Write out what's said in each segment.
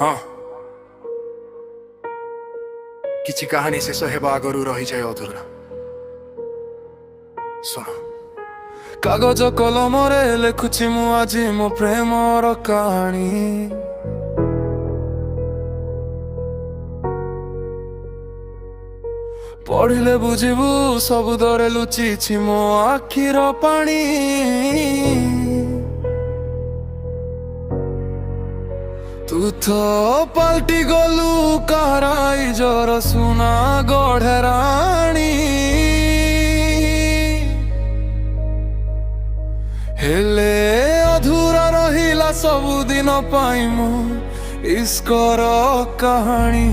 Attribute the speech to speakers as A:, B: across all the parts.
A: हाँ किसी कहानी शेष हेबा आगरू रही जाए अधूरा। सुन
B: कागज कलमरे लेखुछि मु आजी मो प्रेमर कहानी। पढ़िले बुझिबु सबुदरे लुचिछि मो आखिर पानी। तू तो पलटी गलु कराई जर सुना गढ़राणी। हेले अधूरा रहिला सबुदिन पाई मो इश्कर कहानी।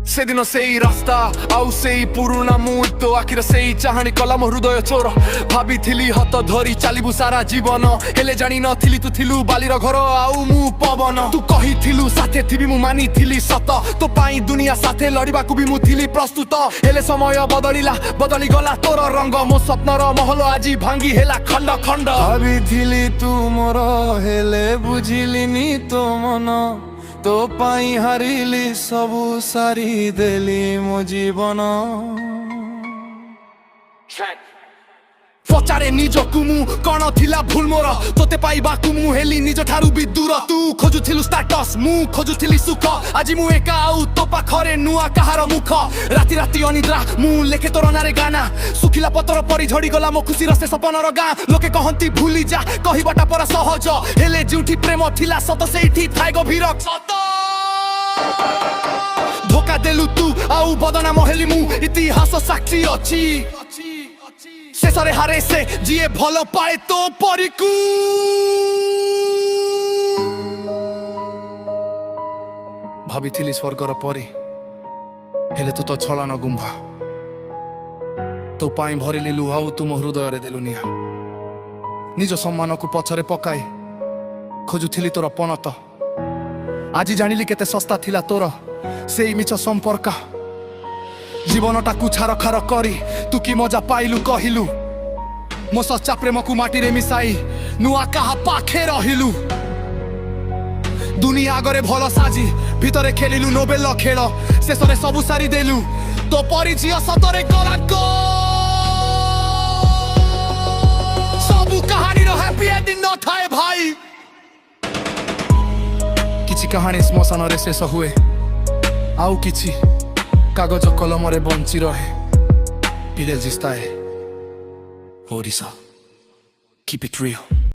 A: से दिन से ही रास्ता आउ से ही पुरुना मूड तो आखिर से ही चाहनी कला मो हृदय चोर। भाभी थिली हाथ धरी चालिबु सारा जीवन हेले जानी नथिली तू थिलु बालीर घर आउ मु पवन। तू कही थिलु साथे थिबी मु मानी थिली सत तो पाई दुनिया साथे लड़िबाकू भी मु थिली प्रस्तुत। हेले समय बदलिला बदली गला तोर रंग मो स्वप्नर महल आजी भांगी हेला खंड खंड।
B: भाभी थिली तू मोर हेले बुझिलिनी तो मन तो पाई हारिली सबु सारी देली मो जीवन।
A: पचारे निजकु मु कण थिला भूल मोर तोते पाइबाकु मु हेली निज ठारू भी दूर। तू खोजुथिलु स्टेटस मु खोजुथिली सुख आज मु एका आउ तो पाखरे नुआ कहार मुख। राति राति अनिद्रा मु लेखे तोर नारे गाना सुखिला पतर परी झड़ी गला मो खुशी रसे सपनर गाँ। लोके कहंती भूली जा कहिबाटा पर सहज हेले जोठी प्रेम थिला सत सेठी थाए गभीर सत। धोका देलु तू आउ बदनाम हेली मु इतिहास साक्षी अछि। शेषरे हारे से जिए भल पाए तो परिकू।
B: भाविथिली स्वर्गर परी हेले तू तो छलन गुंभा तो पाई भरिली लुहाउ तुम हृदय रे देलु निया। निज सम्मान को पछरे पकाई खोजुथिली तोर पनत आज जानिली केते सस्ता थिला तोर सेई मिछ संपर्क। जीवनटा कुछार खार करी तू की मजा पाइलु कहिलु मो सच्चा प्रेम को माटी रे मिसाई नुआ कहा पाखे रहिलु। दुनिया आगरे भल साजी भितरे खेलिलु नोबेल खेल शेषरे सबु सारी देलु तो परी झियो सतरे कलाक। सबु कहानी रो हैप्पी एंडिंग न थाए भाई। किछि कहानी स्मशान रे शेष हुए आउ किछि कागज कलम रे बंची रहे। पिले जिस्ताए ओडिशा keep it real।